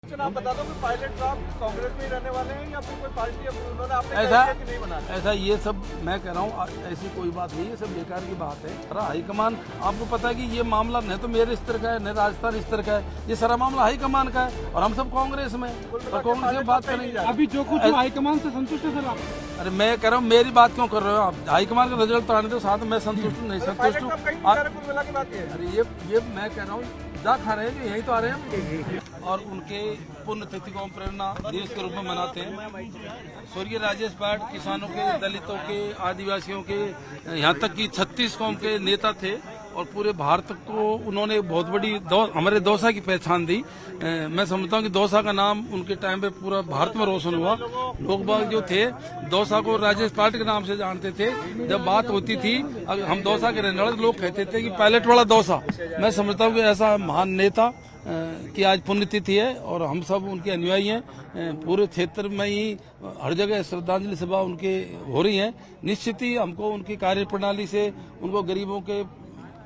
आप बता दो कि पायलट साहब कांग्रेस में ही रहने वाले हैं या फिर कोई पार्टी उन्होंने आपने नहीं बना ऐसा ये सब मैं कह रहा हूँ, ऐसी कोई बात नहीं है, सब बेकार की बात है। हाईकमान आपको पता है कि ये मामला न तो मेरे स्तर का है न राजस्थान स्तर का है, ये सारा मामला हाईकमान का है और हम सब कांग्रेस में और कांग्रेस में बात करेंगे। अभी जो कुछ हाईकमान से संतुष्ट है सर आप? अरे मैं कह रहा हूँ, मेरी बात क्यों कर रहे हो आप? हाईकमान का रिजल्ट तो आने दो, साथ में मैं संतुष्ट हूँ नहीं संतुष्ट हूँ। अरे ये मैं कह रहा हूँ, जा खा रहे हैं जो यही तो आ रहे हैं और उनके पुण्य तिथि को हम प्रेरणा दिवस के रूप में मनाते हैं। स्वर्गीय राजेश पाठ किसानों के, दलितों के, आदिवासियों के, यहाँ तक कि 36 कौम के नेता थे और पूरे भारत को उन्होंने बहुत बड़ी हमारे दौसा की पहचान दी। मैं समझता हूँ कि दौसा का नाम उनके टाइम पे पूरा भारत में रोशन हुआ। लोग बाग जो थे दौसा को राजेश पाठ के नाम से जानते थे। जब बात होती थी हम दौसा के रहने वाले लोग कहते थे कि पायलट वाला दौसा। मैं समझता हूँ कि ऐसा महान नेता की आज पुण्यतिथि है और हम सब उनके अनुयायी हैं। पूरे क्षेत्र में ही हर जगह श्रद्धांजलि सभा उनके हो रही है। निश्चित ही हमको उनकी कार्यप्रणाली से उनको गरीबों के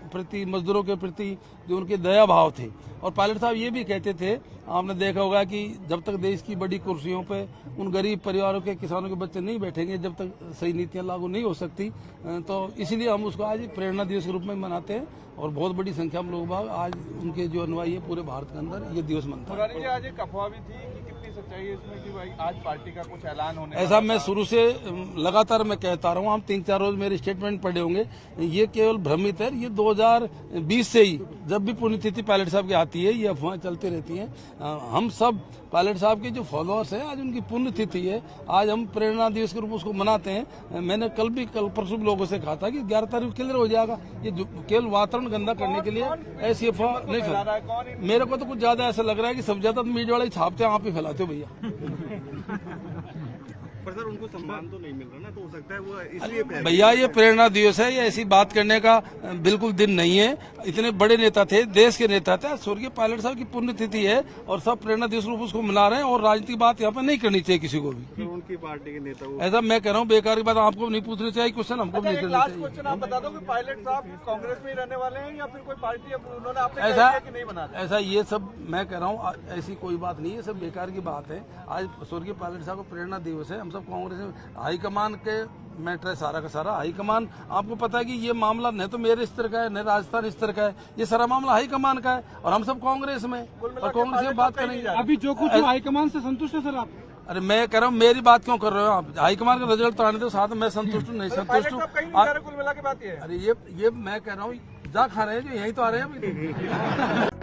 प्रति, मजदूरों के प्रति जो उनके दया भाव थे। और पायलट साहब ये भी कहते थे, आपने देखा होगा कि जब तक देश की बड़ी कुर्सियों पे उन गरीब परिवारों के, किसानों के बच्चे नहीं बैठेंगे, जब तक सही नीतियां लागू नहीं हो सकती। तो इसीलिए हम उसको आज प्रेरणा दिवस के रूप में मनाते हैं और बहुत बड़ी संख्या में लोग बाग आज उनके जो अनुयायी है पूरे भारत के अंदर ये दिवस मनता है। आज एक अफवाह भी थी कि कितनी सच्चाई है इसमें कि भाई आज पार्टी का कुछ ऐलान होने ऐसा मैं शुरू से लगातार मैं कहता रहा हूँ, हम 3-4 रोज मेरे स्टेटमेंट पढ़े होंगे। ये केवल भ्रमित है। ये 2020 से ही जब भी पुण्यतिथि पायलट साहब की आती है ये अफवाहें चलती रहती हैं। हम सब पायलट साहब के जो फॉलोअर्स हैं, आज उनकी पुण्यतिथि है, आज हम प्रेरणा दिवस के रूप में उसको मनाते हैं। मैंने कल परसों लोगों से कहा था कि 11 तारीख क्लियर हो जाएगा। ये केवल वातावरण गंदा करने के लिए ऐसी अफवाह नहीं फैला। मेरे को तो कुछ ज्यादा ऐसा लग रहा है कि सब ज्यादा मीडिया वाले छापते हैं, आप ही फैलाते हो भैया। पर सर उनको सम्मान तो नहीं मिल रहा ना, तो हो सकता है वो इसलिए। भैया ये प्रेरणा दिवस है, ये ऐसी बात करने का बिल्कुल दिन नहीं है। इतने बड़े नेता थे, देश के नेता थे, स्वर्गीय पायलट साहब की पुण्यतिथि है और सब प्रेरणा दिवस रूप उसको मना रहे हैं और राजनीतिक बात यहाँ पे नहीं करनी चाहिए किसी को भी। तो उनकी पार्टी के नेता ऐसा मैं कह रहा हूँ, बेकार की बात आपको नहीं पूछनी चाहिए, क्वेश्चन हमको भी नहीं करना चाहिए। क्वेश्चन आप बता दो कि पायलट साहब कांग्रेस में ही रहने वाले हैं या फिर कोई पार्टी उन्होंने आपने नहीं बना? ऐसा ये सब मैं कह रहा हूँ, ऐसी कोई बात नहीं है, सब बेकार की बात है। आज स्वर्गीय पायलट साहब का प्रेरणा दिवस है, हम सब कांग्रेस में हाईकमान के मैटर है सारा का सारा। हाईकमान आपको पता है कि ये मामला न तो मेरे स्तर का है न राजस्थान स्तर का है, ये सारा मामला हाईकमान का है और हम सब कांग्रेस में और कांग्रेस में बात करेंगे। अभी जो कुछ हाईकमान से संतुष्ट है सर आप? अरे मैं कह रहा हूँ, मेरी बात क्यों कर रहे हो आप? हाईकमान का रिजल्ट तो आने दो, साथ में मैं संतुष्ट हूँ नहीं संतुष्ट हूँ। कुल मिला के बात ये है। अरे ये मैं कह रहा हूँ, जा खा रहे हैं जो यही तो आ रहे हैं।